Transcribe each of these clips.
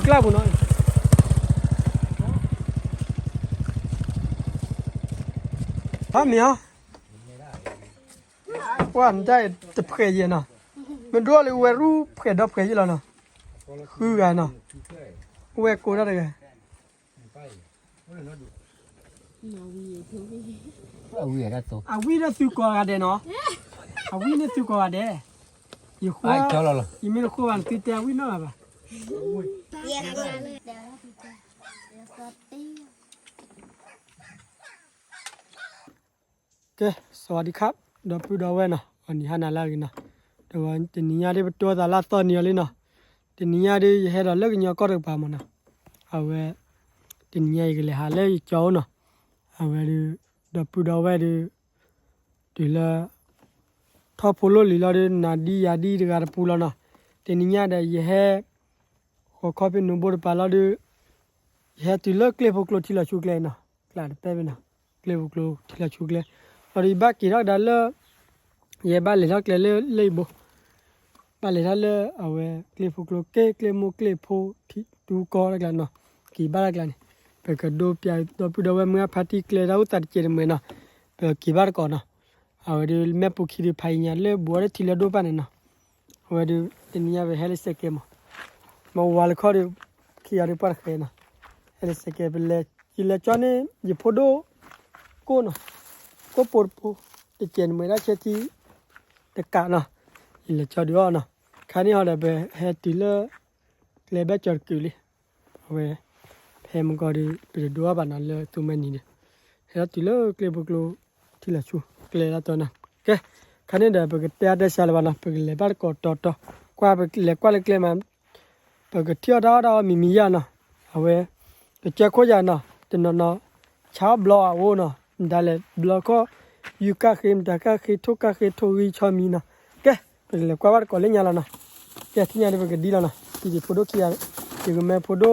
กล้าบุญน้อยฮะเมียวว่ามันได้จะเผยเนาะมันรู้เลยว่ารู้เผยดับเผยยี่แล้วเนาะคือไงเนาะเว้ยกูได้เลยเอาวีได้ตัว อาวินาสุกว่าเดเนาะอาวินาสุกว่าเดอยู่ขวา เจ้าเราล่ะ อีมีขวานติดแต่วินาป่ะ เย็นเลยเดี๋ยวก็ตี โอเคสวัสดีครับเดี๋ยวพูดเอาไว้เนาะวันนี้ฮานาลากินเนาะเดี๋ยววันที่นี้ได้ไปตัวตลาดตอนนี้เลยเนาะที่นี้ได้ให้เราเลิกเนี่ยก็ได้ป่ะมันเนาะเอาไว้ที่นี้ก็เลยหาเลยเจ้าเนาะเอาไว้เดี๋ยวพูดเอาไว้เดี๋ยวละท้อพูดเลยเราเดี๋ยวนาดียาดีเดี๋ยวการพูดแล้วเนาะที่นี้ได้ยังให้ขอเป็นนุ่มบุตรป่าเราเดี๋ยวให้ตัวเลิกเลี้ยพวกเราที่เราชุกเลยเนาะกลาดไปเนาะเลี้ยพวกเราที่เราชุกเลยऔर ये बाकी रख डाल ये बाले रख ले बो बाले डाल अवे क्लिप क्लो के क्लिप मो क्लिप हो ठीक तू कॉल रख लाना की बार रख लाने पे कर दो प्यार दो पिड़ो वे मैं फाटी क्ले राउ तार चेर में ना पे की बार कौन ना और मैं पुखी री फाई ले बोरे थिले दो पाने ना और इन्हीं वे हेल्थ से के मैं वाल खड़े किया रे पर खे ना हेल्थ से के ले किले चाने ये फोटो को नाก็ปวดปูจะเจนไม่ได้เช่ที่ตะกะเนาะอีเลจอดอยู่เนาะคราวนี้เขาได้ไปเฮติเลเลยไปจอดกิลิเอาไว้เพมันก็ได้ไปดูว่าบ้านนั้นเลยตัวมันนี่เนี่ยเฮติเลเกลบุกโลที่ละชูเกลละตัวนั้นโอเคคราวนี้ได้ไปก็เตะได้ชาลบ้านนะไปเลยบ้านก็ต่อกว่าไปเลยกว่าเลยเกลมันไปก็เที่ยวดาวมียาเนาะเอาไว้ก็เจ้าขวานเนาะจนเนาะชาวบล็อกโอ้เนาะได้เลยบล็อกก็ยูกาเข็มตากาเขทุกาเขทุรีชอมีนะแกเป็นเลยกว่าวัดก่อนเล่นยาแล้วนะแกที่ยาได้เป็นกดีแล้วนะที่พูดขี้อะไรที่ก็แม่พูด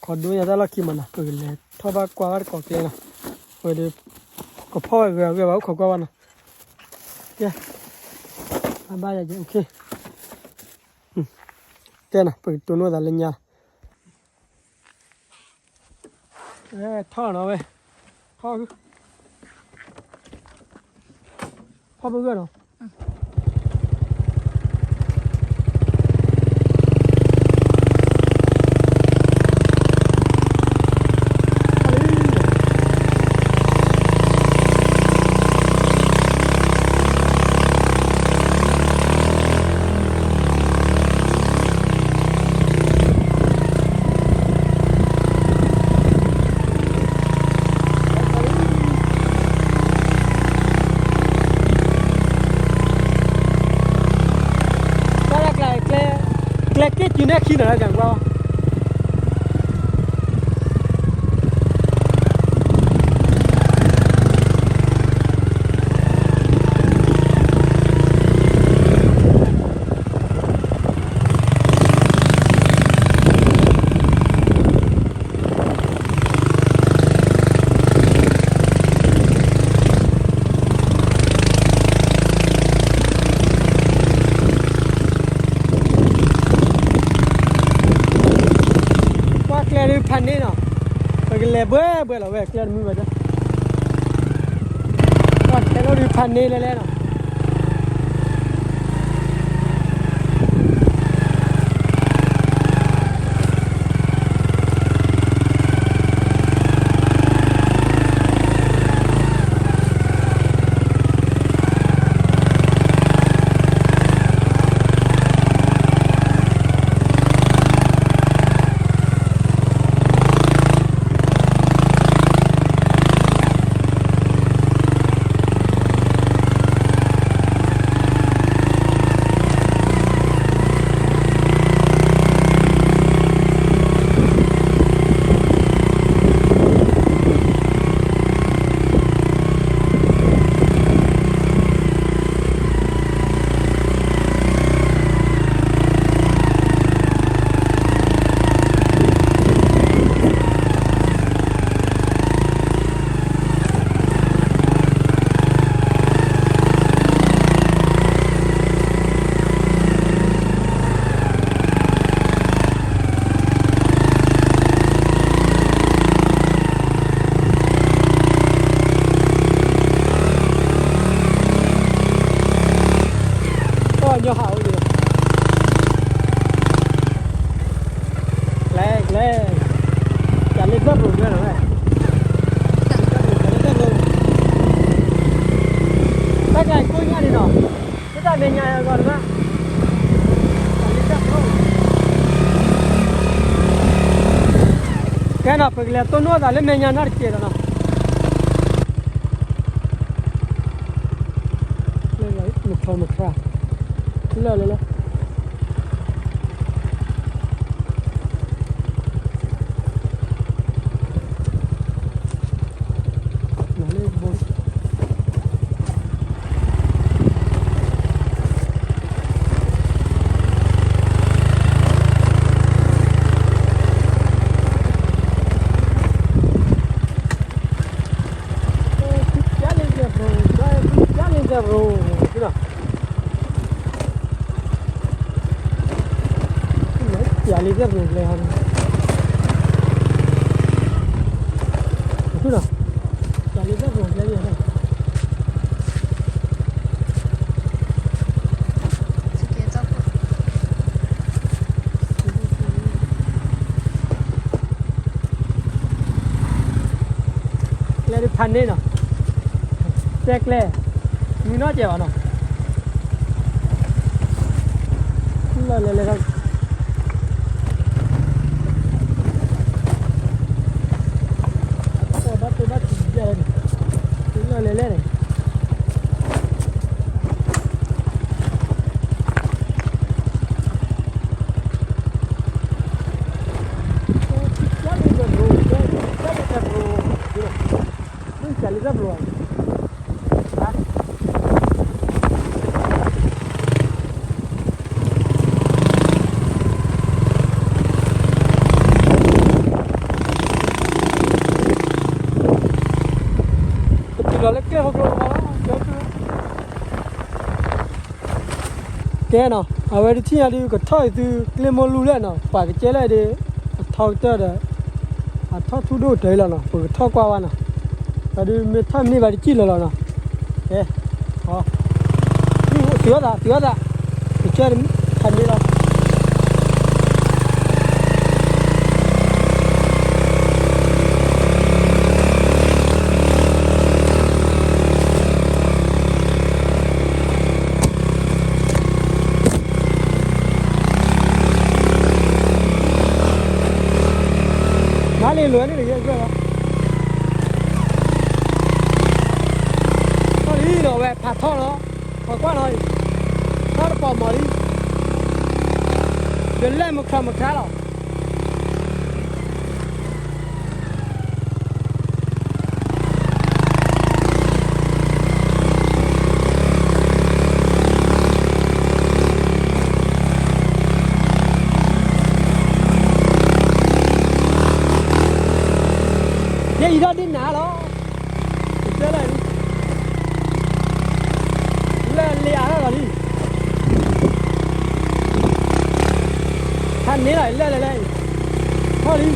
ขอดูยาตลอดขี้มันนะเป็นเลยท้อบากว่าวัดก่อนเลยนะเออเดี๋ยวก็พ่อเกี่ยวกับขอกว่านะแกมาบ้านยังโอเคแกนะเป็นตัวนู้นแต่เล่นยาท่อเนาะเว้ยท่อคือพ่อเบื่อเนาะเล็กๆอยู่เนี่ยขี้หน่อยกันว่าพันนี่เนาะไปกันเลยเบื่อเราแหวกเล่นมือมาจ้ะก่อนแค่เราดูพันนี่เลยเนาะ bao nhiêu hậu gì lẹ chả lên bớt rồi nữa này cái này cuối nhà đi nào chúng ta về nhà rồi đó cái nào phải là tôi nói là lên nhà nó chơi rồi nào lên lấy một pha lên rồi cái nào chả lý rất rồi lên hơn cái nào chả lý rất rồi lên này lên đi pan đi nào check lên mình nói chơi vào nào lên không bắt chơi lên này rồi lấy cái hộp rồi cái nào à vậy thì nhà đi có thay từ cái món lúa lại nào phải cái chế lại đi thao tới đấy à thao thu đốt đấy là nào phải thao qua vào nào và đi mới thao này phải chi là nào thế hả tứa ra cái chế đi thành đi đâu lên lưới này được chưa? Nó đi rồi về phạt thôi nó, phạt quá rồi, nó bỏ mỏ đi, đến lên một khá rồi. Vậy đó đi nã đó chơi lại đi lên lìa đó rồi đi thànhนี้lại lên thôi đi lên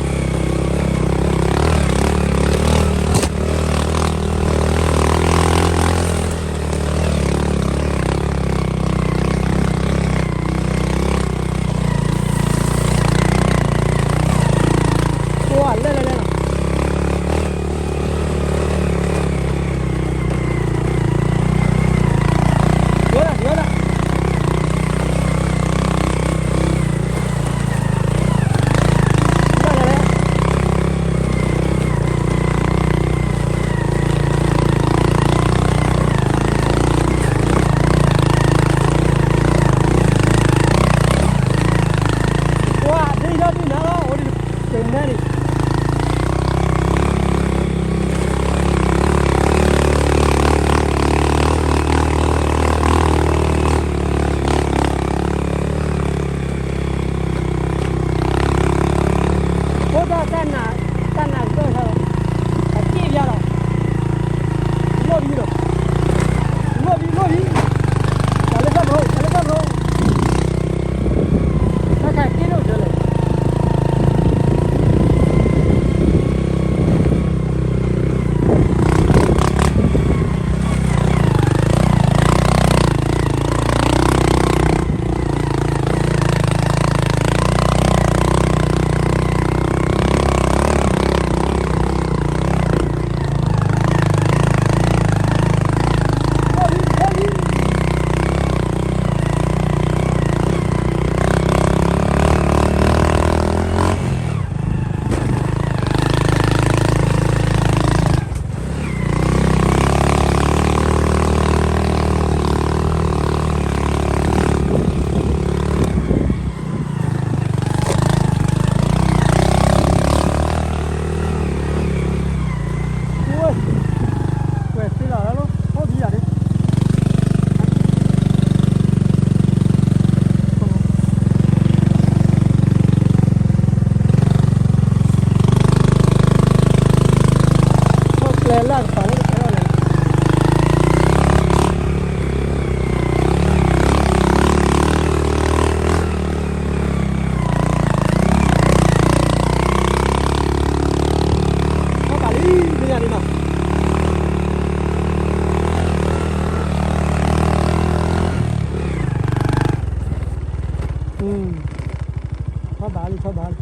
อบ้านชอบบ้าน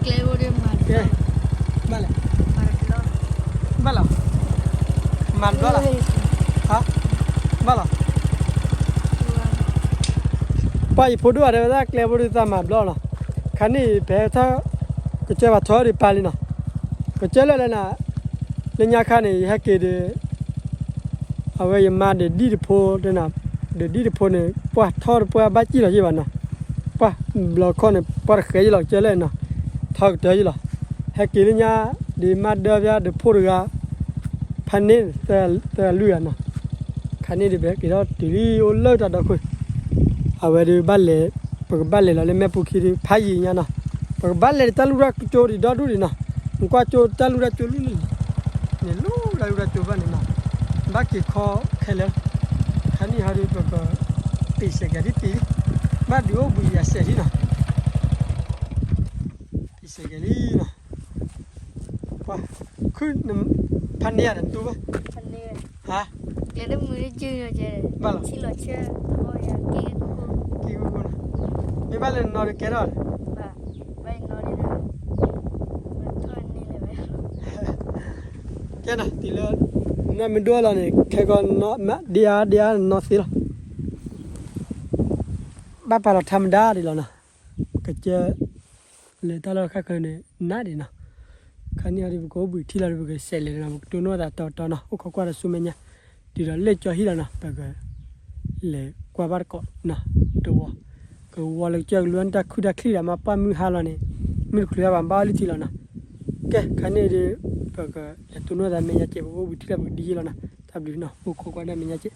เกลโบเดียมัน เอ๊ะบ้านเลย มันล้อ บ้านเหรอมันบ้านเหรอฮะบ้านเหรอไปพูดว่าเดี๋ยวถ้าเกลียบดูตามมาบล้อเนาะคันนี้เผื่อถ้าก็เจ้าว่าทอดไปเลยเนาะก็เจ้าเลยนะเลี้ยงคันนี้ให้เกิดเอาไว้ยังมาเดี๋ยวดีดโพเดี๋ยวนะเดี๋ยวดีดโพเนี่ยปะทอดปะบ้าจีหรอจีวันเนาะปะเราคนเนี่ยปะเคยหรอกเจ้าเลยเนาะทอดเจอจีหรอให้เกิดเลี้ยงดีมาเดี๋ยวจะเดี๋ยวพูดกันพันนี้แต่ลุยเนาะคันนี้เดี๋ยวเกิดเราตีรีโอเลิศจัดดอกคุยเอาไว้ดูบ้านเลยปกบ้านเลยเราเลยแม่ปุ๊กขี้พายอย่างเนาะปกบ้านเลยตะลุระโจดีดอดูดีเนาะมันก็โจตะลุระโจลุนี่เนี่ยลูระลุระโจบ้านเนาะบ้านกี่ข้อแค่เลยคันนี้หาดูปกปีเสกดีตีบ้านเดียวบุยาเสดีเนาะปีเสกดีเนาะว่าขึ้นพันเนี่ยนั่นตัว พันเนี่ย ฮะ เกลได้มือได้จืดเลยเจ้ บ้านเหรอ ชิลล์เชื่อโอ้ยกี้กู กี่กูนะไม่บ้านเลยนอนแก่แล้ว บ้าไปนอนเลยมันทอนนี่เลยไหม แค่น่ะตีเลยนั่นมันด้วยแล้วเนี่ยแค่ก็นอนมาเดียนอนสิละบ้านเราธรรมดาดีแล้วนะก็เจอเลยตลอดแค่คนเนี่ยน่าดีนะคันนี้เราก็บุยที่เราก็เสร็จเลยนะตัวนู้นแต่ต่อนะโอ้เขาก็จะสุ่มเนี่ยดีแล้วเล่นจอฮีแล้วนะแต่ก็เลยกว่าบ้านก็นะตัวก็ว่าเลยเจอล้วนตะคุดตะคลีแล้วมาปั้มมือหาแล้วเนี่ยมือคลีแล้วบ้าลิที่แล้วนะแกคันนี้ดีก็ตัวนู้นแต่เมียเจ็บว่าบุยที่เราดีแล้วนะทับดีนะโอ้เขาก็ได้เมียเจ็บ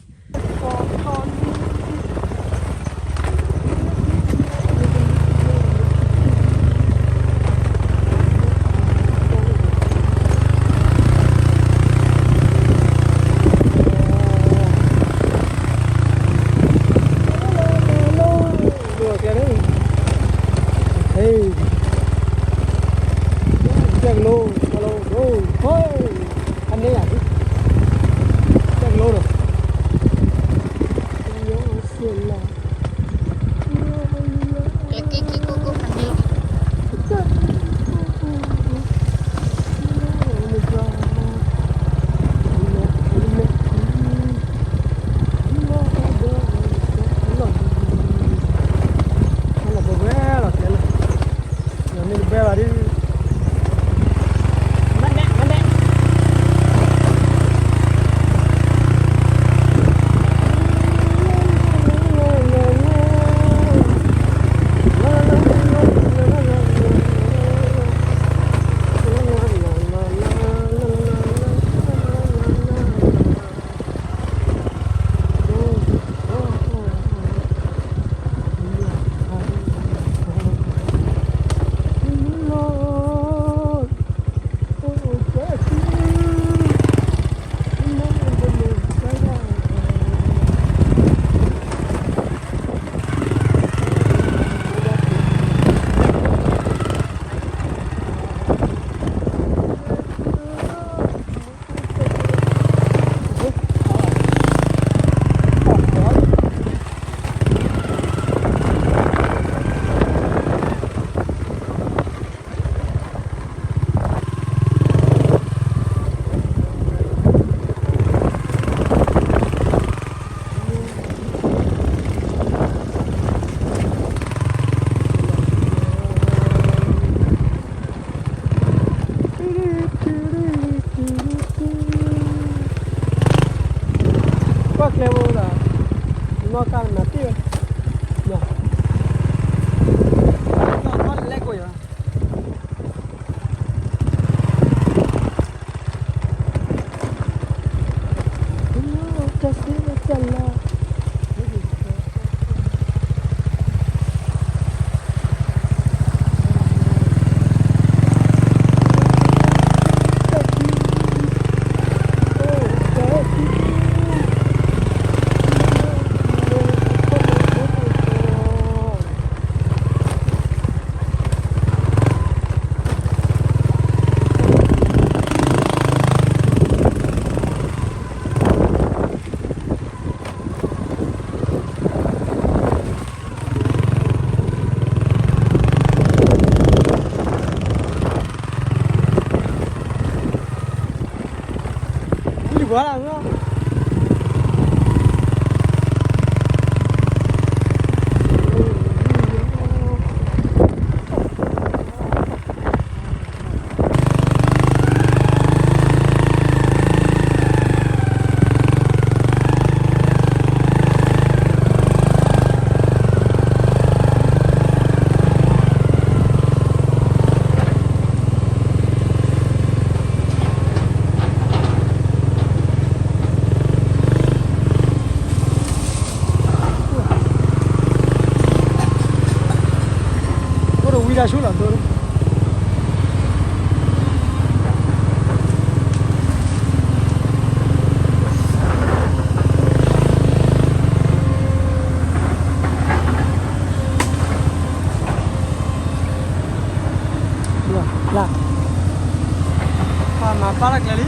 ก็เกลียวละนอกการมาตีเนาะนอนเล็กกว่าจะซื้อจะละ เ quá là nữa ra xuống là tôi là mà para cái lý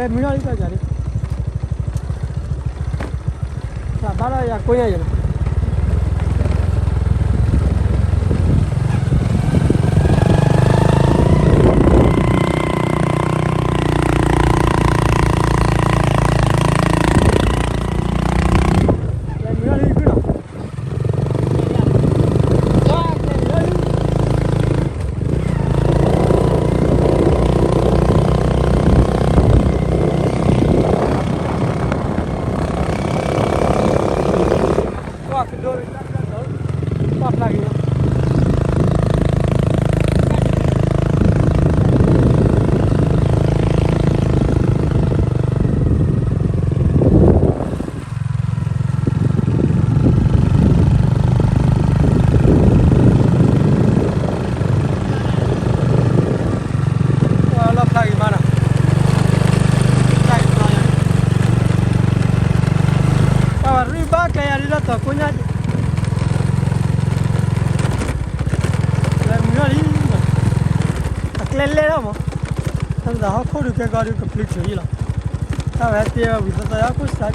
lên mới đi ra đi là bắt ra quay vậy lên đó mà thằng đó không được cái gọi được complete rồi là tao phải tiêu vì tao đã có sẵn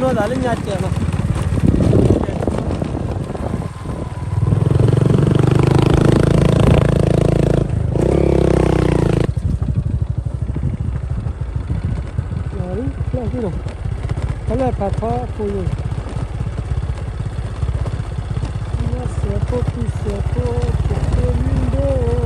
nó đã lên nhà trẻ mà rồi là cái đâu cái là phải khó phụ rồi nó sẽ có cái window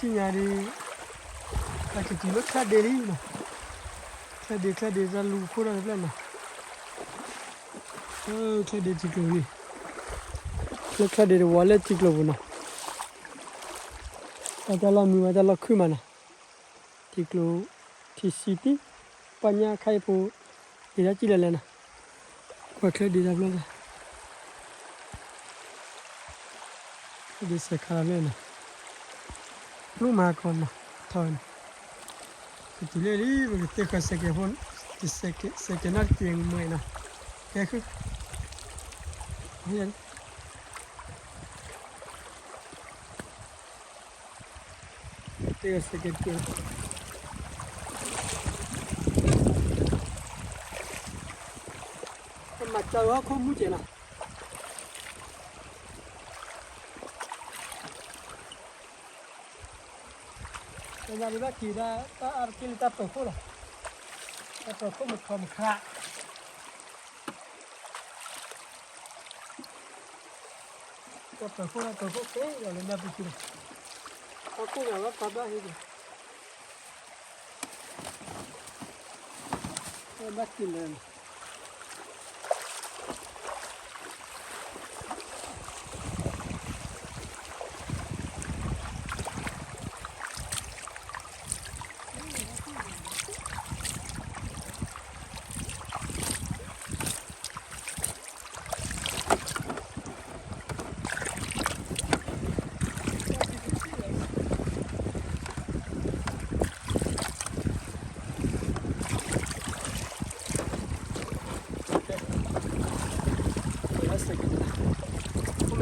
chị nhà đi là chỉ lúc khác đi mà khác đi ra lù khô ra lên nào khác đi chỉ cầu đi lúc khác đi wallet chỉ cầu nào ta làm mình ta làm khơi mà nào chỉ cầu thì city panya khai phố đi ra chỉ lên nào qua khác đi ra lên đi xe khá lên nào lúc mà còn thôi chỉ lấy đi rồi tiếp cái xe cái phone thì xe cái nát tiền mày nè cái cứ hiện tiếp cái xe cái tiền mà cháu không muốn chuyện nào nhà đi bắt kỳ ra ta ăn cái ta tổ phô rồi ta tổ phô một phần khá ta tổ phô là tổ phô thế rồi lên nhà bị kỳ ta cũng là bắt bắt hết rồi bắt kỳ lên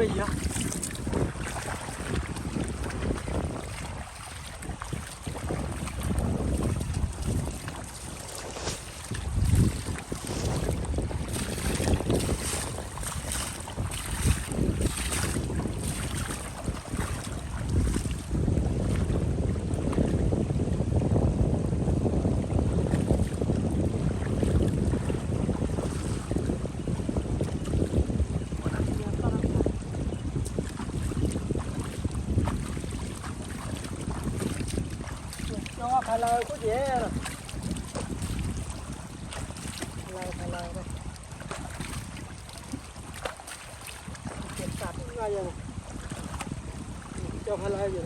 bây giờ cho phải lời có dễ rồi phải lời đây kiểm soát cũng ngay rồi cho phải lời rồi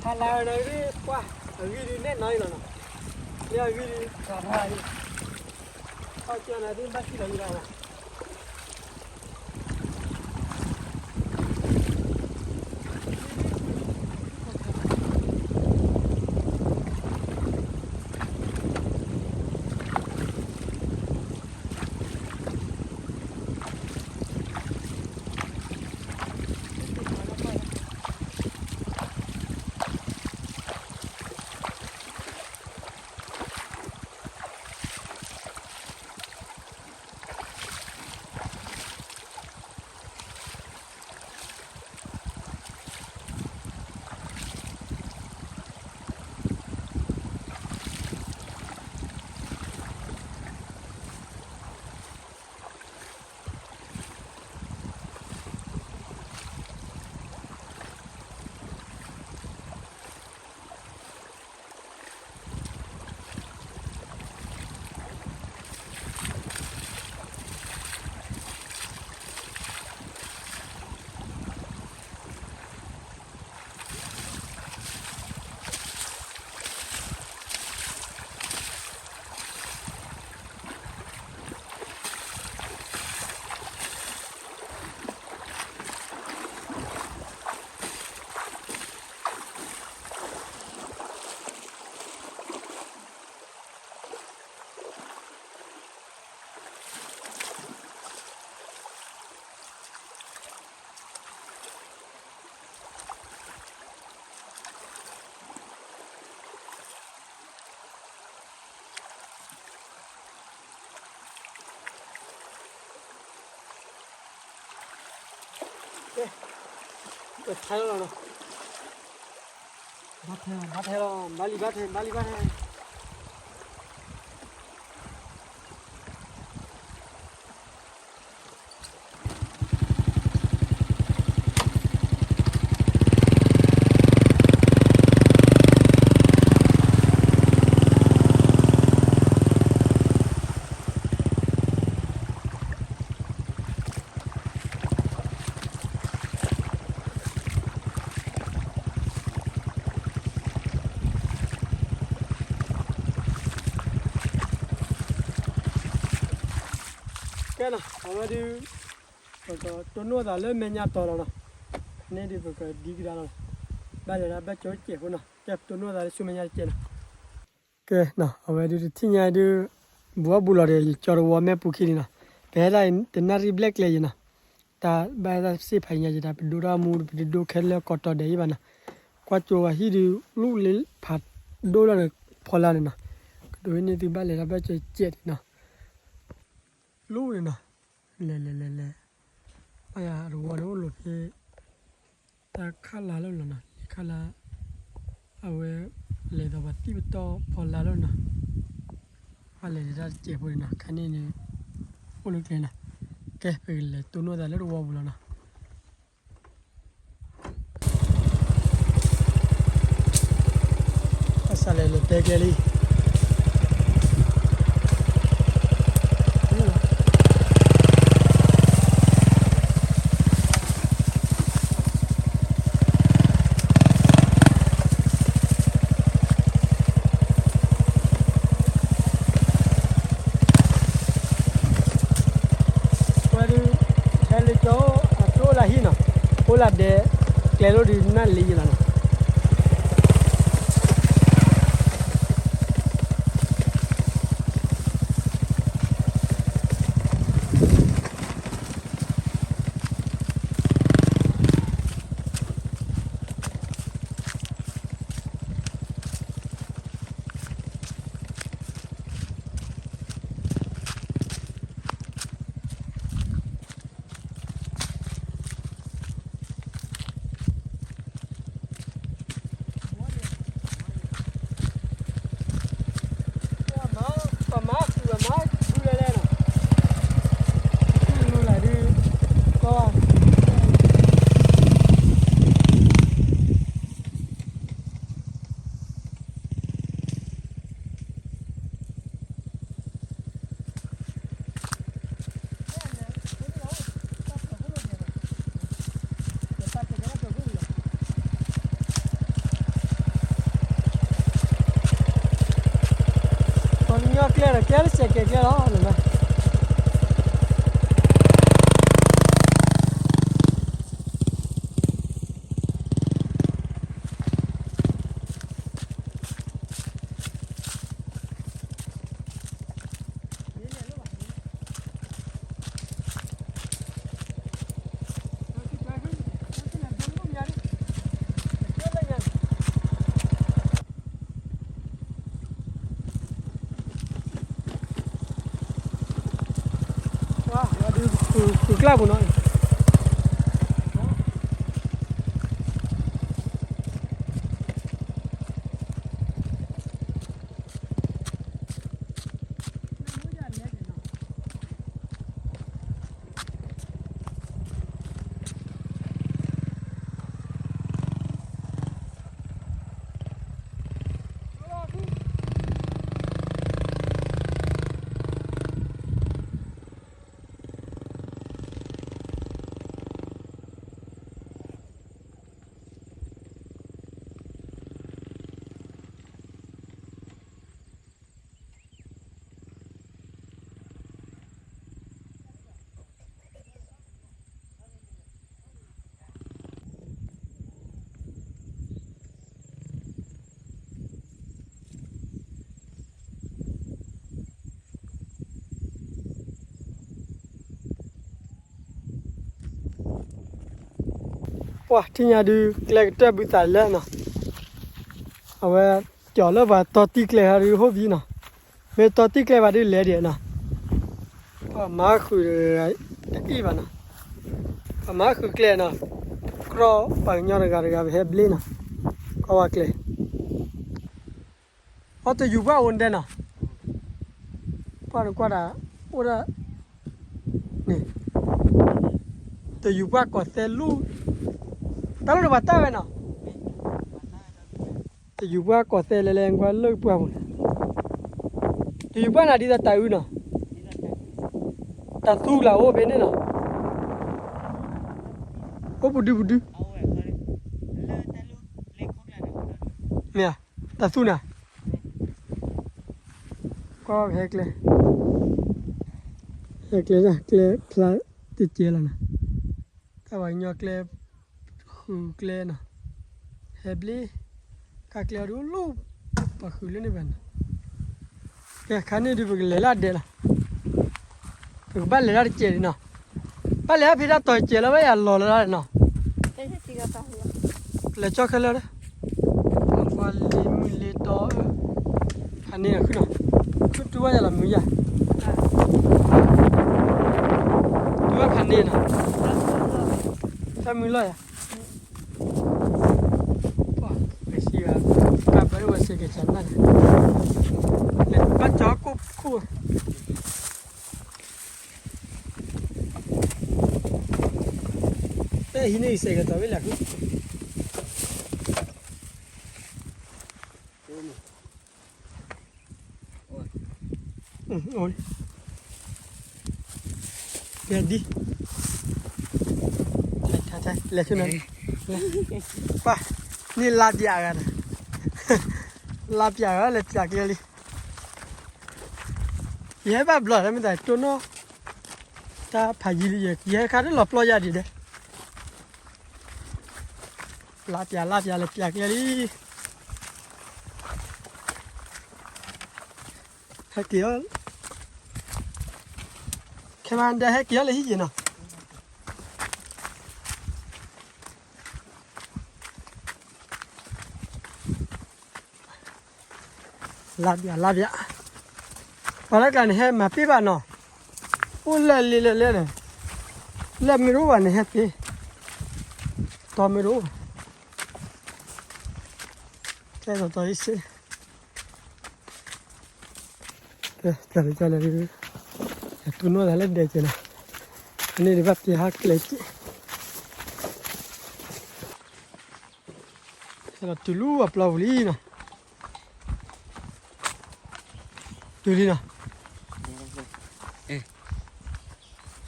phải lời này đi qua ở ghi đi nét nói rồi nè bây giờ đi cả hai sau chuyện này đi bắt cái gì nào ไปใช้แล้วเนาะบัดเทแล้วบาลีบัดเทแค่น่ะเอามาดูก็ตัวนู้นแต่เริ่มไม่ยากต่อแล้วนะนี่ดีก็ดีกันแล้วบ้านเราบ้านโจ๊กเจ็บคนน่ะเจ็บตัวนู้นแต่สู้ไม่ยากเจ็บนะแค่น่ะเอามาดูที่นี่ดูบัวบุหรี่จอดวัวแม่ปุกินี่นะเพื่อได้แต่นารีแบล็กเลยนะแต่บ้านเราสิพายเนี่ยจะไปดูรามูดไปดูแค่เลี้ยกอดต่อเดี๋ยวบ้านนะกว่าจัวฮิดูลูกเลี้ยผัดดูแล้วเนี่ยพอแล้วเนี่ยนะดูนี่ที่บ้านเราบ้านโจ๊กเจ็บนะลูกเนี่ยนะเล่ไปรู้ว่ารู้หลุดที่ตาข้าลาแล้วนะข้าลาเอาไว้เลยแต่ว่าที่ต่อพอลาแล้วนะอะไรจะเจ็บเลยนะแค่นี้นี่โอ้ลูกเลยนะแกไปเลยตัวนู้นแต่แล้วรู้ว่าบุญแล้วนะภาษาเลยเตะเกลีโอลาเดเคลโรดีน่าลีแล้วนะClaro, se que claro, no. Claro, no. Wah, tinya di kelekter bisa le na. Awe jalo ba toti kle hari hobi na. Me toti kle ba di le dia na. Pa ma khu i ba na. มาคือเกลนะครอปังยอนการกับเฮบลีนะก็ว่าเกลเอาแต่อยู่บ้านวันเดนะป้านกว่าด่าโอ้ด่านี่แต่อยู่บ้านก็เซลูตลอดบัตรไปนะแต่อยู่บ้านก็เซเลงกว่าเลิกปั้มแต่อยู่บ้านอะดีแต่ตายอยู่นะแต่สู้ละโอ้เป็นเนี่ยนะโอ้บุดูเนี่ยแต่สู้นะก็เฮกเลยนะเกลพลาติดเจแล้วนะถ้าว่าเงาเกลเกลนะเฮบลีกาเกลดูลูกปะคือเล่นนี่เป็นแกขันนี่ดูเป็นเลล่าเดล่ะเป็นบ้านเลล่าเจลีนะบ้านเลล่าพี่ได้ต่อยเจแล้วไม่อยากรอเลล่าเนาะเลจ่อแค่เลยว่าเลต่อขันนี่นะคือตัวว่าจะละมือยาตัวขันนี่นะทำมือเลยอ่ะไปสิครับกลับไปว่าสิเกจันนั่นเล่นบ้านจอกูแต่หินนี่เสกตัวเวลากูโอ้ยเดี๋ยวดิใช่เล่นชุนนั้นป่ะนี่ลาบยากันลาบยากันเลยจากเกลี่ยแบบบล็อกไม่ได้ตัวน้อตาพายิลียขาดหลบล้อยาดีเด้ลาบยาเลยจากเกลี่ยให้เกี่ยวแค่มันได้ให้เกี่ยวเลยที่จีน่ะลาบยาพอแล้วกันให้มาปีบ้านเนาะโอ้เล่นไม่รู้ว่าเนี่ยให้ปีต่อไม่รู้แค่ต่ออีกสิจะเลยตัวนู้นอะไรเด็กนะอันนี้แบบที่ฮักเล็กเราตุลูอัปลาวลีนะตุลีนะ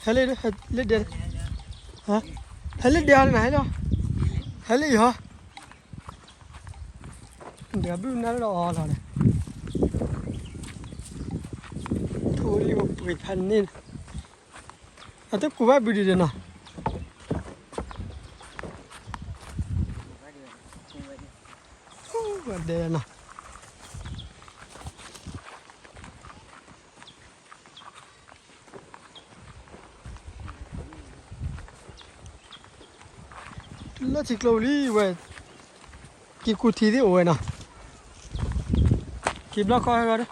เฮลิเดนฮะเฮลิเดียร์ไหนเนาะเฮลิเหรอเดี๋ยวบิ้วนั่นเราอ๋อเราเนี่ยทูรีบปิดพันนี่อาจจะกูว่าบิดเดนะว่าเดนะแล้วที่กลาวลีเว้ยกี่กูทีที่โอ้ยนะกี่บล็อกเขาให้เราเด้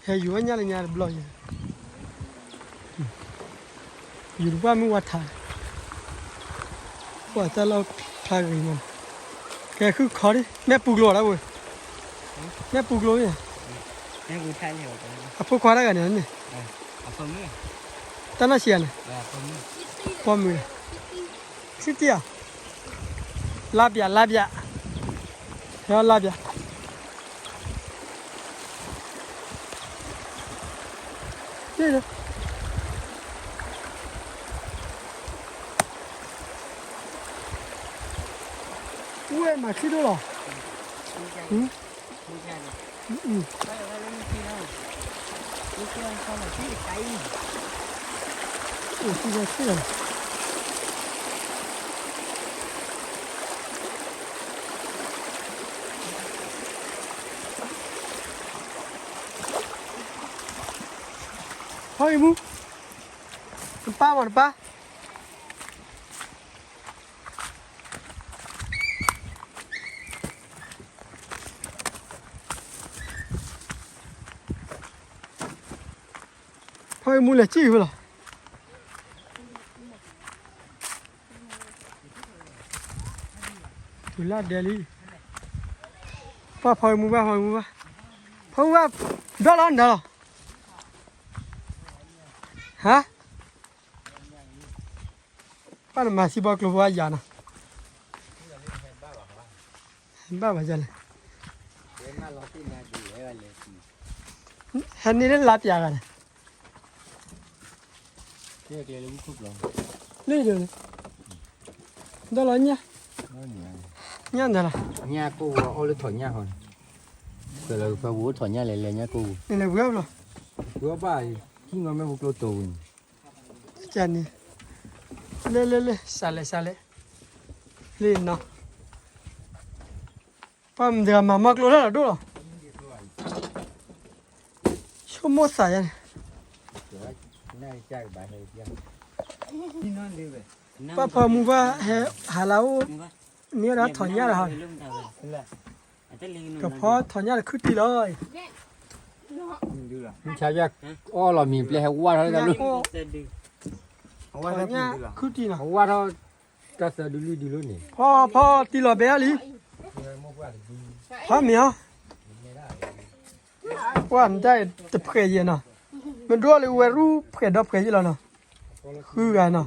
เฮ้ยอยู่อันยาเลยยาบล็อกอยู่บ้านมึงวัดถ่ายว่าแต่เราพลาดกันมันแกคือขอดิแม่ปลูกโลแล้วเว้ยแม่ปลูกโลเนี่ย แม่กูใช่เลย à phô khoa đó cái này à phần nữa ta nói chuyện này à phần nữa con mười xích tia lạp ya theo lạp ya đây rồi ui mà khi đâu rồi thôi mu pa mà pa thôi mu là chi vậy จุฬาเดลีป้าพอยมูบ้าเพราะว่าดอลลาร์เนาะฮะป้ามาสิบอกลูกว่าอย่านะบ้าบ้าจังเลยเห็นนี่เล่นลัดยากัน เรียกเลยลูกคุกหรอ นี่เดี๋ยวดอลลาร์เนี่ย นั่นเนี่ย เนี่ยเดี๋ยวละ nhà cô ô lên thổi nhà rồi rồi là phải bố thổi nhà lại nhà cô นี่เลยเว็บหรอ bữa bà khi mà mấy một lô tù จันนี่เล่สาเลเล่นเนาะป้ามเดี๋ยวมามากรู้แล้วดูหรอชั่วโมงสายยัน này chạy bài này kia đi non đi về ป้าพอมูว่าหาเราเนี่ยเราถอนหญ้าเหรอก็พอถอนหญ้าขึ้นตีเลย chạy ra ô là mình phải qua thôi đâu ถอนหญ้าขึ้นตีนะ qua thôi ta sẽ đi luôn nè พ่อตีหล่อเบี้ยลิพ่อเมียว่ามันได้จะเผยเนาะมันรู้เลยว่ารู้เผยดับเผยแล้วเนาะคือไงเนาะ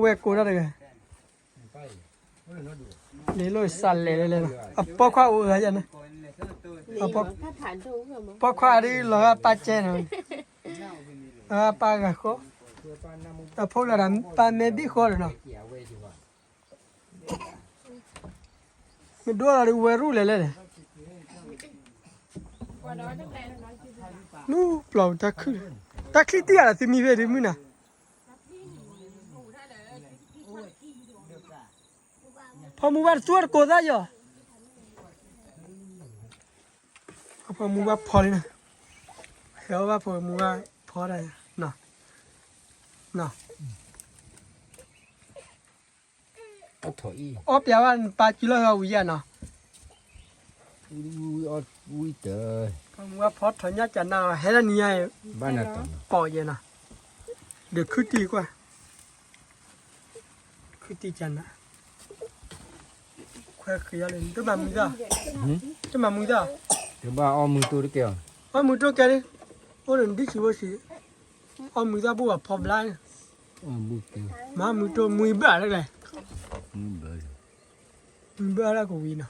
เวกูได้เลยนี่เลยสั่นเลยเนาะอ่ะปอกข้าวอะไรอย่างนี้อ่ะปอกข้าวนี่เราป้าเจนป้ากะโคแต่พวกเราป้าไม่บีโคเลยเนาะมันดูอะไรว่ารู้เลยนู่เปล่าตะคือที่อะไรที่มีเวทีมั้ยนะพอมูบาสวดโกได้ย่อพอมูบาพอเลยนะเดี๋ยวว่าพอมูบาพอได้น่ะô thổi อ๋อเปียวันปากิโลเฮาวิญาณเนาะ ui trời พอมูบาพอถอนยาจันนาเฮ็ดอันนี้ให้ บ้านน่ะตอน ปอเย็นน่ะเดี๋ยวคือตีกว่าคือตีจันนะค่อยขยันเลยตัวมามึงจ้ะตัวมามึงจ้ะ thứ ba om mưa tôi đấy kìa อ๋อมึงตัวแกนี่โอ้เดี๋ยวดิชิวสิอ๋อมึงจ้ะบัวพอบไลน์ om mưa kìa มามึงตัวมึงบ้าแล้วไง bơi มึงบ้าแล้วก็วิ่งนะ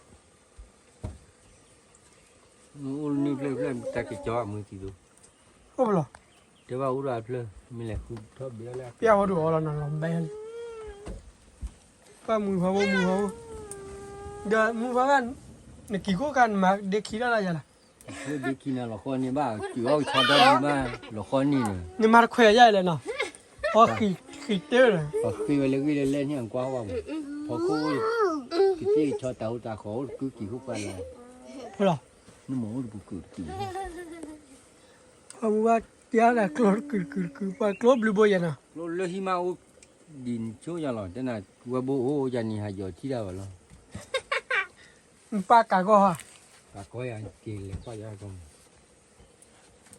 u ni lên ta cái chó mưa chỉ đâu โอ้เหรอ thứ ba u ra lên mình lại không thọ bé lại เปียว่าดูอะไรนั่นลำแบนป้ามึงพาวเดี๋ยวมึงพากันนี่กี่คู่กันมาเด็กขี้อะไรอย่างละ thôi đi khi nào là con đi ba chỉ có cho đó đi ba là con đi nữa นี่มาคุยใหญ่เลยเนาะอ๋อขี้เต้เลย và khi mà lên như quá vàoพอcô cái gì cho tàu ta khổ cứ chỉ khúc ba là พอเหรอ nó mổ được cứ chỉ พอมึงว่าเปียอะไรกรดคือไปกรดหรือบ่ยันน่ะ lo hi mau din chỗ nhà rồi thế là qua bố ô nhà nhà giờ chỉ đâu rồi มึงป้ากาก็ฮะ và có ai kì lại có ai không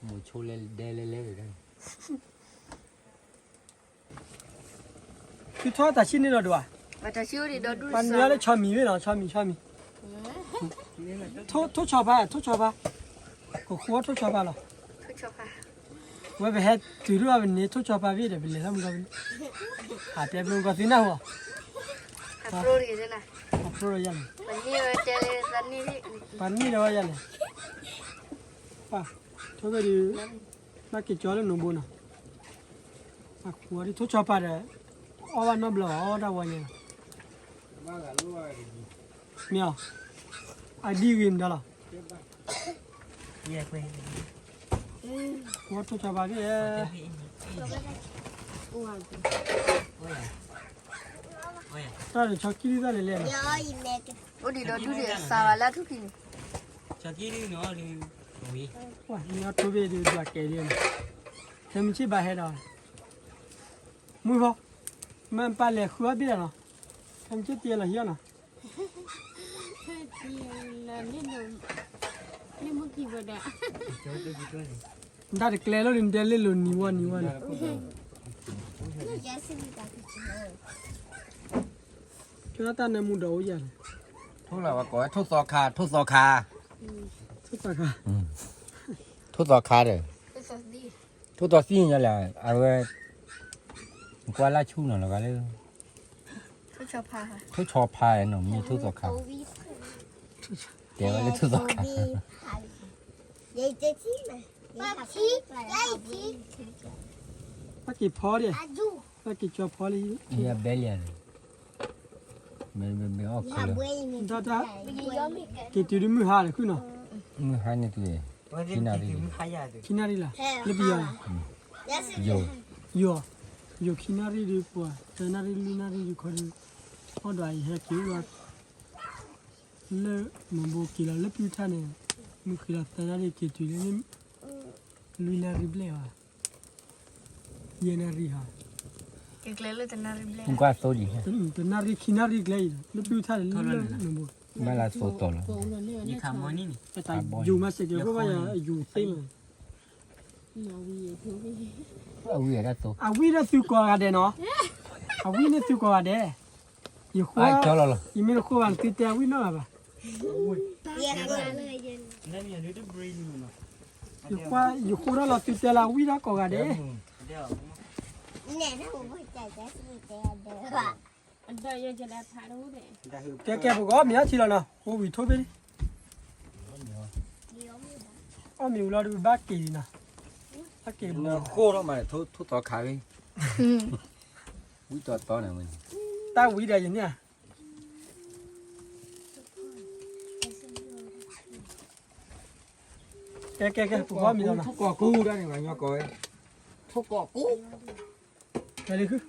một chỗ lên đê rồi đây คือทอดแต่ชิ้นนี้เราดูอ่ะ 私よりどど ปันเนื้อเลยชอมีไว้เนาะชอมีทุชอบป่ะก็ขวดทุชอบป่ะหรอ ทุชอบค่ะ ว่าไปเฮ็ดถือว่าเป็นนี้ทุชอบป่ะพี่เดี๋ยวไปเลยทำกันหาเปียบลงก็สินะหัว ฮับโรดีเลยนะ อัพโหลดยัน วันนี้เราเจอซันนี่ที่ ปันนี่เดี๋ยวยันเลยป่ะทุกคนดูนักกิจจอเลยหนุ่มบุญอ่ะขวดที่ทุชอบป่ะเลยเอาวันนั้นเปล่าเอาได้วันยังเนี่ยไอ้ดีกินได้หรอ แยกไป ขวดทุชอบป่ะพี่ อ้วน ได้เลยช็อกกี้ได้เลยเลย ย่อยแม่กันโอ้ดีโดดูดิสาวแล้วทุกที Chakiri no ali ui ว้าเนี่ยทุเรศดูจากแกเรียนเต็มที่บ้าเหรอมึงพอมันไปเลยขัวพี่แล้วเนาะเต็มที่เตี้ยเลยเฮียนะ นี่มึงกี่บาทอ่ะ ได้แต่เกลือแล้วเดินเล่นลุนนิวัน แกสิบาท ก็ตาเนี่ยมุดเอาอย่าง ทุกเราว่าก่อนทุกสอคาทุกสอคา ทุกตาค่ะ ทุกสอคาเด้อ เป็นสดดี ทุกตัวซี่นี่แหละเอาไว้กว่าละชูหน่อยแล้วก็เลย ทุกชอบพาค่ะ ทุกชอบพายหน่อยมีทุกสอคาเดี๋ยวเลยทุกสอคา ยายจะชี้ไหมป้าชี้ยายชี้ ป้ากี่พอดิ อายุ ป้ากี่จอพอเลย นี่เบลเลียนไม่ออก อย่า เลย เบื่อนี่ ตาตา ไม่ยอมอีก กี่ตีมือหาเลยคุณเนาะ มือหายในตัวที่นาดี คินารีล่ะ แค่ เล็บยา โย โยคินารีดีกว่าแต่นารีลีนารีดีคนพอได้แฮคิวว่าเลมันบอกกี่ละเล็บยูท่านี่มึงคือละแต่นารีกี่ตีเลยลุยนารีเบลว่ะเยนารีฮะ อีกเลยจะน่าริบเลย คุณกว่าโซดี แต่นารีคินารีเกลย์เล็บยูท่าเลยมันบอก ไม่ละโซโตแล้ว นี่คำว่านี่นี่ แต่อยู่มาเสกก็ว่าอยู่เต็ม เอาเวียได้โต อาวีน่ะสุกว่าเด้เนาะอาวีน่ะสุกว่าเด้อยู่ขวา ไอ้เจ้าเรา อีเมลขวาติดแต่วินเนาะป่ะ เย็นเลยเย็น นั่นเนี่ยนี่ต้องบรีนอยู่เนาะ อยู่ขวาเราติดแต่ละวินะก็ว่าเด้ เดี๋ยว เนี่ยถ้าผมไม่ใจจะสู้แต่เดี๋ยว อันเดียวจะได้พาดูเด้ ได้คือ แกบอกว่ามีอะไรแล้วนะโอ้วิโทเบอ๋อมีอุลาดูบักกี้นะบักกี้ เนื้อโคตรมาทุกตัวขายวิตัวต่อเนี่ยมัน ตาวิได้ยังเนี่ยแกบอกว่ามีแล้วนะ ทุกกอกู้ได้ยังไงเนาะก้อยทุกกอกู้ แกเลยคือ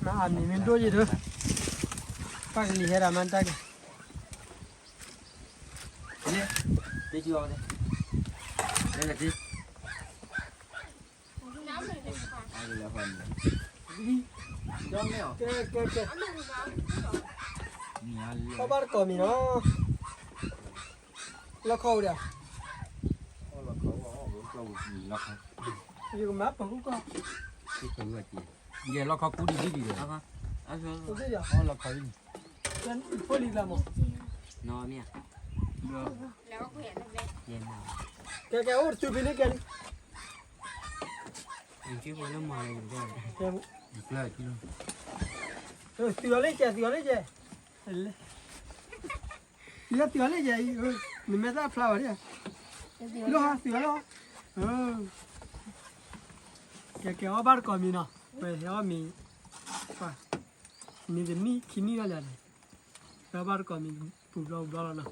มาอ่านนี่มันด้วยเถอะป้าก็ลีเฮรามันตากัน เนี่ยได้จีวรเนี่ยได้ละจีเอาเลยละพันยอมไม่หรอ แก นี่ฮะ เขาบ้านก่อมีเนาะแล้วเขาเดี๋ยว เราเขาเรามีเราเขา อยู่กับมาปะกูก็ ที่ตัวจีเดี๋ยวเราเขากู้ดีเลย เอาครับเอาเถอะ ตัวเดียว อ๋อเราเขา ฉันพอลีละมั้ง นอนเนี่ย แล้วก็เห็นเล็ก เย็นเอา แกโอ้ตูบินี่แก อย่างที่คนละมาเลยอยู่ด้วย แก อีกแล้วที่ ตัวเล็กแกตัวเล็กแกเห็นเลยเนี่ยตัวเล็กแกนี่ไม่ได้ฟลาวเนี่ยล้อตัวล้อแกว่าบ้านก่อมีเนาะไปเห็นว่ามีป่ะนี่จะมีคินี่อะไรแล้วบ้านก่อมีปุ๊บเราบ้านเนาะ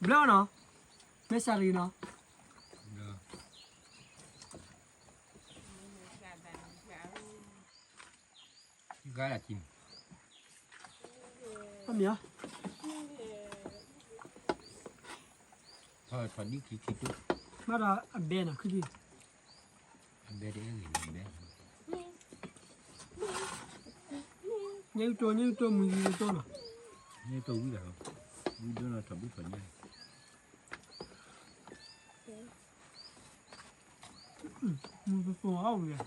บ้านเนาะไม่ใช่เนาะ cái là chim ก็มีอ่ะ thôi thôi đi kỹ kỹ chút มาดาเบนอ่ะคือดี bé đấy người bé เนี่ยตัวมือตัวเนาะ như tôi biết rồi biết đó là thật biết phần nha มือตัวเอาเลย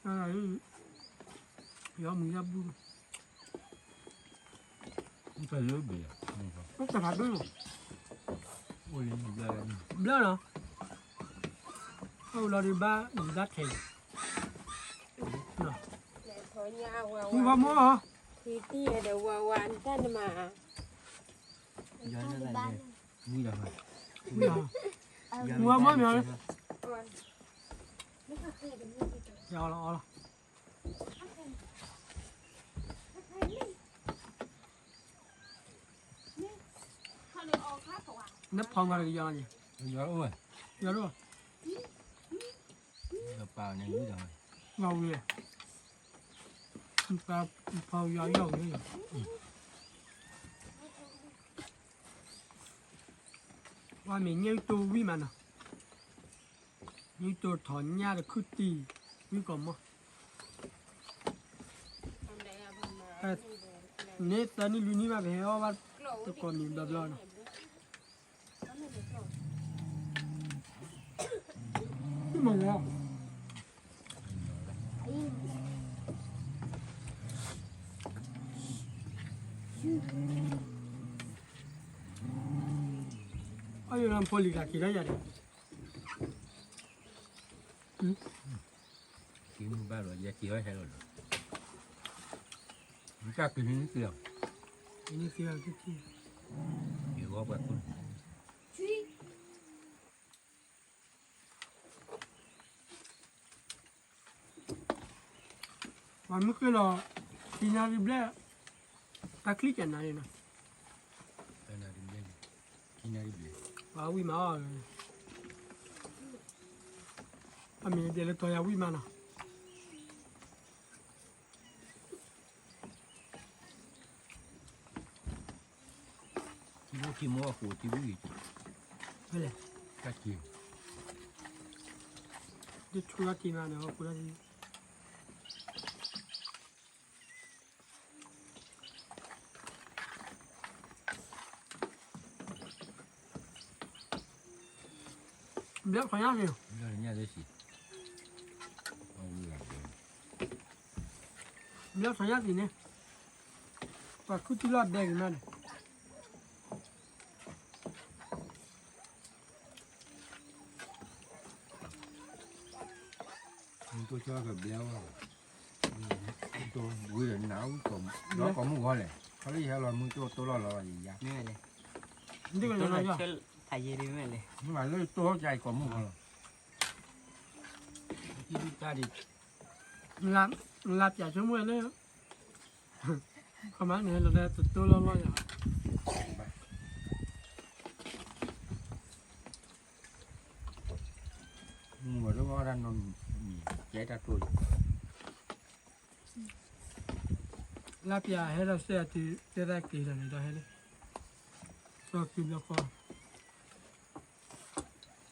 อะไรยอมมือยับบุ้ง không phải lứa bể không phải ก็จะหัดด้วย ôi lên ra เบลเนาะเอาเราดีบ้าดีดัดแข็งเนาะ ถอยยาวว่า มึงว่ามั้ง ทีเตี้ยเดี๋ยววาวานท่านมา ย้อนอะไรเนี่ย như là vậy มึงว่ามั้งเนี่ยยาวแล้วนับพองกันกี่ยังไง gió ôi ยาวด้วย gặp vào này như rồi เงาเลยปลาพอยาวๆนี่ ว่ามีเงี้ยตัววิมันนะนี่ตัวถอนหญ้าจะขึ้นตีวิก่อนมั้ง ทำได้อะพม่า เนี่ยตอนนี้ลุนี่มาเพียว่าตัวก่อนมีแบบนั้นนี่มันแล้วอายุนั้นพอลีกับกี่ได้ยัง กินบ้านเราอย่าเกี่ยวให้เราเลยมันก็กินนิดเดียว นี่คืออะไรที่ อยู่ว่าแบบคุณ วันเมื่อคืนเรากินยาริบเล่ตะคลิกกันนะเนี่ยนะ กินอะไรเล่นกินอะไรเล่น ว่าวิมาอามีเดี๋ยวตัวยาวิมานะ ที่มัวกูที่วิ่ง ไม่เลย ก็กิน เดี๋ยวชุลกินมาเนี่ยว่าคุณอะไรเดี๋ยวขยันเลย แล้วเนี่ยได้สิเอาเรื่อง เดี๋ยวขยันสิเนี่ยว่าคุณที่รอดแดงมาเนี่ย tôi cho cái béo tôi vui là não còn nó có một gói này có lý do là muốn tôi lo là gì vậy แม่เลย นี่ก็ ตั ยั ว งไง นั้น อ่ะ เชื่อไทยเยดีแม่เลย nhưng mà lấy tôi chạy có một gói khi đi ta đi ลาบจากชั่วโมงเลยประมาณนี้เราได้ตัวร้อยอ่ะ nhưng mà nó có ra nó chạy ra tôi ลาบยาให้เราเสียที่จะได้กี่เลยได้เลยชอบกินแล้วก็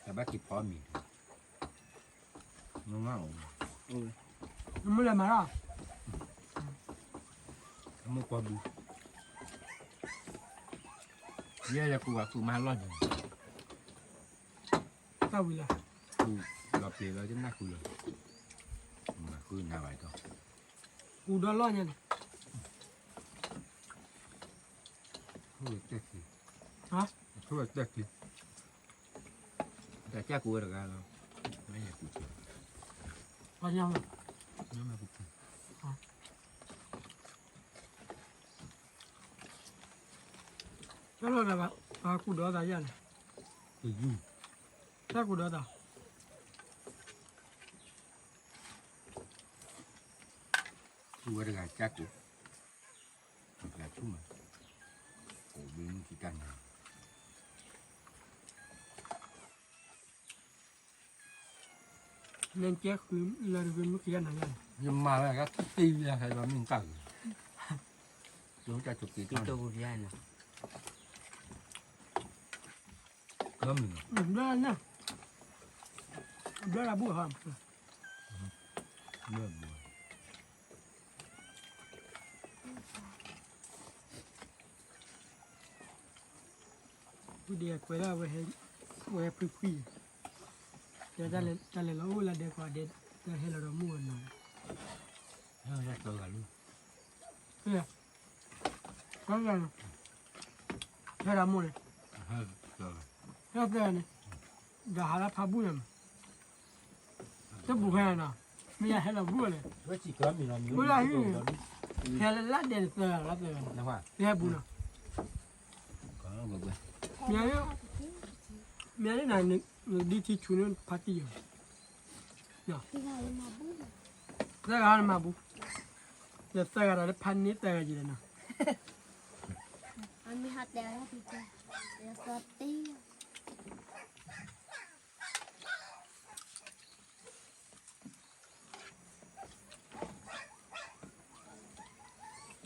แต่บ้ากินพร้อมมีน้องเงา ไม่เลยมาละ ไม่กลัวบูเยอะเลยกูว่ากูมาล้อหนึ่ง เต้าวิละ กูเราเปลี่ยนเราจะน่าคุยเลยมาคุยหน้าไหวต่อ กูโดนล้อเนี่ย คุยเจ๊กี้ ฮะ คุยเจ๊กี้แต่แจ้กูเหรอกันเราไม่อยากกู พอยัง น้ำมากู แล้วเราแบบกูโดนอะไรยัง กูยุ่ง ถ้ากูโดนอ่ะ กูว่าได้แจ้กูแต่ชุ่มโอ้บินกี่กัน เล่นเจ๊คือเราเป็นเมื่อกี้นั่นยัง nhưng mà là các tim là phải là mình cần chúng ta chụp kỳ กิน con ตัวบุญญาณนะ cơm mình เดินเนี่ยเดินอะไรบุ๋ฮะ mưa mùa กูเดียกไปแล้วไปให้ไปพริ้วๆจะได้เลยเราละเด็กกว่าเด็กจะให้เรามั่วหน่อย nó ra cờ cả luôn เนี่ยก็ยังให้เรามั่วเลย hơi cờ แล้วแต่เนี่ยจะหาละพาบุญยังจะบุกให้นะไม่อยากให้เราบุญเลย với chỉ cơm mình làm buồn là gì? แค่ละเด่นเสือละเสือ nó hoa แค่บุญอ่ะ có bờ bờ เมียเนี่ยเมียเนี่ยไหนเนี่ยดีที่ชุนนพาร์ตี้อยู่ ที่เรามาบุ้ง แต่ก็หันมาบุเดี๋ยวแต่ก็เราพันนี้แต่ก็จีเลยนะ อันมีฮัตเดียวแล้วพี่เจ้าเดี๋ยวสดตี้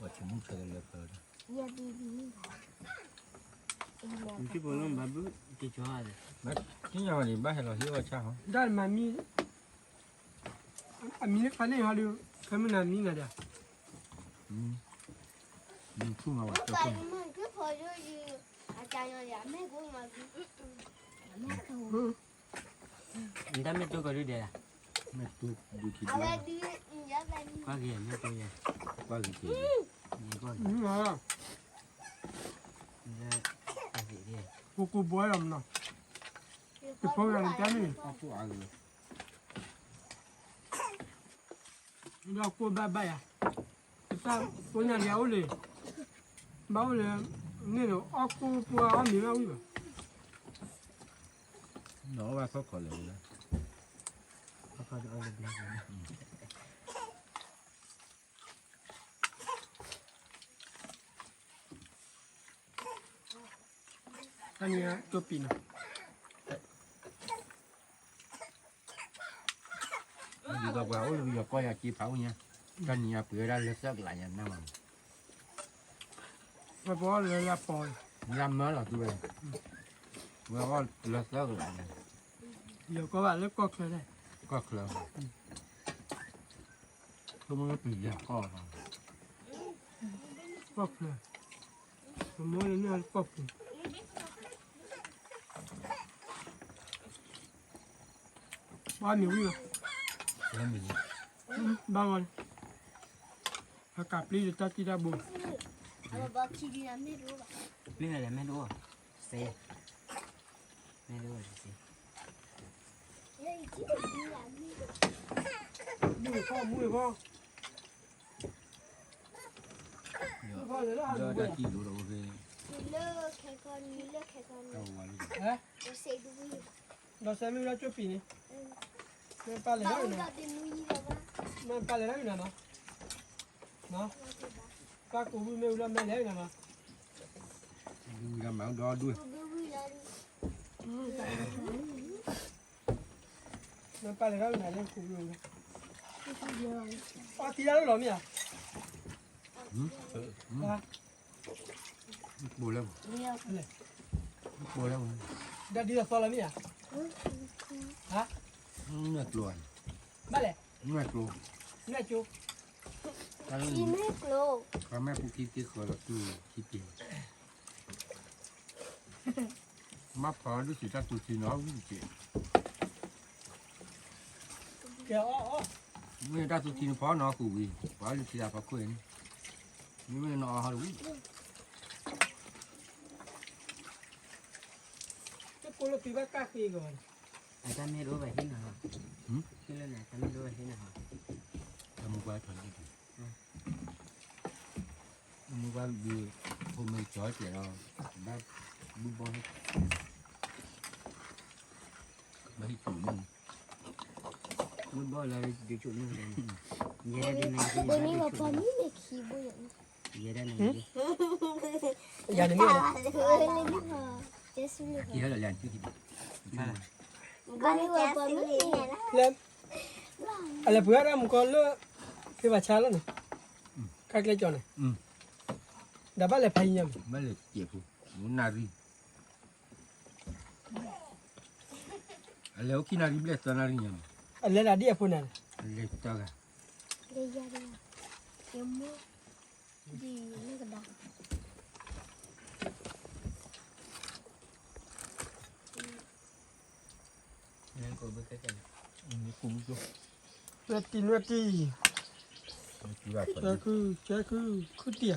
và chúng muốn chơi là cờ เยี่ยดีดีอีแมน Chứ bố nó bà bút cái chó này. cái nhà này bác hay là hiểu sao không ได้มามีอันนี้คันนี้ฮะดูคันมันมีไงเด้อ mình không ngầu ก็ cho ไป con มันก็พอด้วยอาจารย์อย่าแม่กูมาแม่กู Người ta mới tôi có đứa đẹp à? mẹ tôi đi thịt เอาไว้ lắm ดีอย่าไป Qua kìa, mới tôi vậy. qua gì thì Nhìn con. อืมอ่ะ Ra, ta vị đi. กูบ่อยอ่ะเนาะคือพวกนั้นกันนี่ không có ăn được เรากูบายอ่ะถ้าคนนั้นเลี้ยวเลยบ้าเลยนี่เนาะออกกูปัวอ่ะมีมาวิ่ง nó qua có khỏi lửa đó Có con ơi được rồi. อันนี้ตัวปีน bây giờ vào bây giờ coi là chi pháo nha cái nhà bữa ra lật rất lại nhà nào เพราะว่าเลยละปอย làm mới là tôi vừa có lật rất lại nè เดี๋ยวก็ว่าแล้วก็เคยได้ có khờ không có bị giặc co vào ก็เคยผมว่าเนี่ยก็เคยว่ามีวิ่ง làm gì บ้างวันอากาศปรีจะตัดที่ด้านบน เอาบอกทีดีนะไม่รู้ป่ะ Biết là mẹ đua. Xe. Mẹ đua là xe. เฮ้ยที่ดีนะไม่รู้ มือพ่อพ่อเลยละ giờ đã chỉ đủ đâu về มีเลิกแค่คนมีเลิกแค่คน đâu mà đi เอ๊ะ เราเสกดูวิ่ง เราใช้ไม่ได้ช่วยปีนี่มันปลาเลย เรา ได้อยู่นะ เราเป็นมุ้ยแล้วว่า มันปลาเลยได้อยู่นะเนาะเนาะปลากูไม่รู้ไม่ได้อยู่นะ đi làm bảo đó đuôi ดูวิ่งแล้ว มันปลาเลยได้อยู่นะเรื่องกูอยู่นะอ๋อทีละแล้วหรอเนี่ย bù lông เลี้ยว bù lông ได้ดีละฟอแล้วเนี่ยฮะ ngẹt luôn มาเลย ngẹt luôn นี่จู ที่ไม่กลัว có mấy phụ kia kia khỏi là tôi chi tiền mắt phở đứa chỉ ra tôi chỉ nói với chị เกี่ยวอ๋อ người ta tôi chỉ phở nó cụ gì phở đứa chỉ ra phở quên nhưng mà nó hơi đúng จะกูเราปีบ้ากล้าปีก่อน Người ta mẹ đua về thế nào? Cái lên này ta mẹ đua về thế nào? mua qua thuần đi mua qua đi hôm nay chói trẻ rồi đã bưng bò hết mấy chủ mình Muốn bỏ là điều chủ nữa rồi. Về đây bên này cái วันนี้ gì ว่า đó ปอ điều นี่ไม่ขี้บุญ chủ. Về đây này đi. อย่างนี้ ตา เลย เลยเลยนี่ค่ะเจสซี่ kia là làm chứ gì À, วันนี้ว่าปอนี่เห็นนะ แล้วอะไรเพื่อนมึงก็เลือกคือว่าช้าแล้วนี่กักเลยจอนี่ ừ ดับบ้านเลยพยายาม mấy là chẹp muốn nào đi nếu khi nào đi biết tao nào đi nhỉ อะไรละดีอ่ะพูดนั่น lấy tao cả เรียนเลยเดี๋ยวมั่วดีไม่กระดัง nên cô bước cái này. cũng chút เวทีเวที chú ra เจ้าคือเตี้ย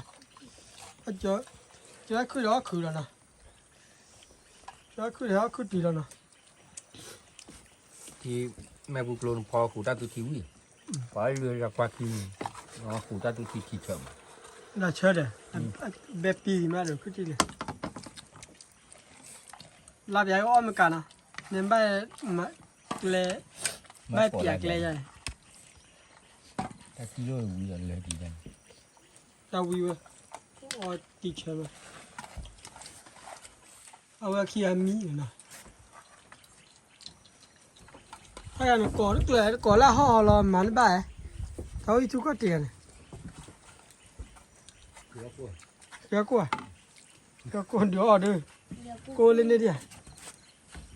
อ่ะเจ้าคือแล้วคือแล้วนะเจ้าคือแล้วคือตีแล้วนะ thì mẹ buộc lồn phò của ta tôi thiếu gì phải lừa ra qua khi nó của ta tôi chỉ chậm น่าเชื่อเลยแบบปีมาเลยคือตีเลยลาบใหญ่อ้อมเหมือนกันนะเนี่ยใบมาเลยใบเปียกเลยใหญ่ ta chỉ lừa bây giờ lấy gì đây ตาวิวอ๋อตีเชื่อมาเอาไว้ขี้อามีเลยนะถ้าอย่างก่อนตัวก่อนละห่อรอมันไปเขาอีทุกก็เตียน cửa của เดี๋ยวกูเดี๋ยวออเดอร์ cô lên đây đi à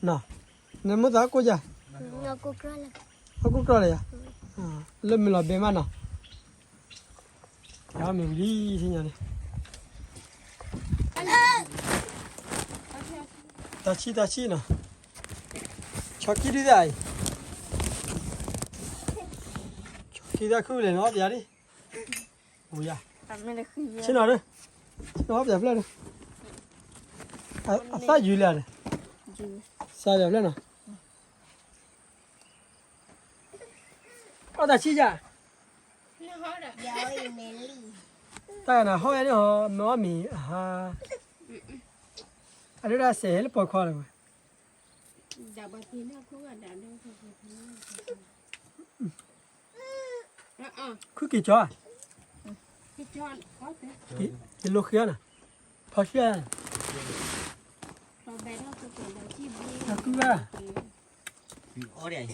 nào nếu mà giá cô giờ nó cô coi là cô coi này à lên mình là bé mà nào đó mình đi thế nhỉ ta chi nào cho kỹ đi đây cho kỹ ra khu này nó gì đi ui da xin nào đi nó đẹp lên sao dữ lên sao đẹp lên nào ta chi ra rồi mẹ lì ta là hỏi nó họ nó mì ha anh đã xé nó bỏ qua rồi đào bát thiên nó cũng là đào đâu thôi cứ kỳ cho cái chọn có thế cái lô kia nè phá xe còn bé đó tôi còn đào chim nó cứ ra Ở đây.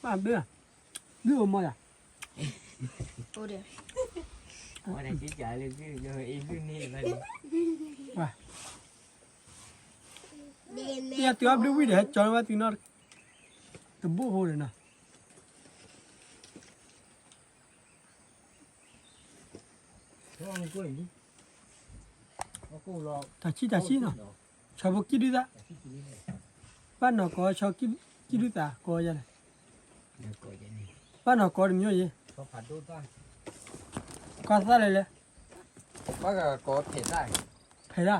bạn đưa đưa mà à ô đẹp Ở đây chỉ chạy lên chứ rồi im cứ nghe vậy. đêm ya tu ab đưa để cho nó tí nó từ bộ hồ này nè Không có gì. Cô lo. ta chi nè cho bộ kia đi ra bạn nó có cho kia đi ra có gì này bạn nó có được nhiều gì Có phản đối ta. có sao này lên Bác là có thểได้ phải ra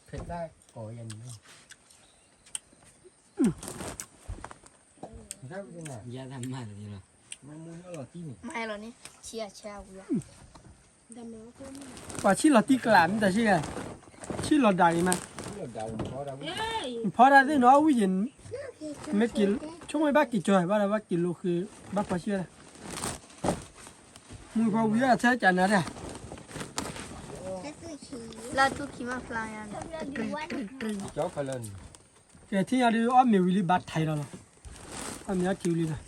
เผ็ดได้ก่อยันนี่ครับเป็นไง Giá thăm mà gì rồi. มันมูนอร่อยที่นี่ mai rồi nè chia chào rồi đào nó cũng và chi là tí làm ta chi này chi là đại mà ที่เราเดาเพราะเรา ê phá ra thì nó uy hiểm mấy kilo chúng mày bác kilo trời bác là bác kiloคือbác phải chưa này mùi vào bây giờ sẽ chả nè là tôi khi mà fly ăn เจ้าพลัน cái thì là đi ốm miêu li bắt thay rồi ốm nhá chiều li này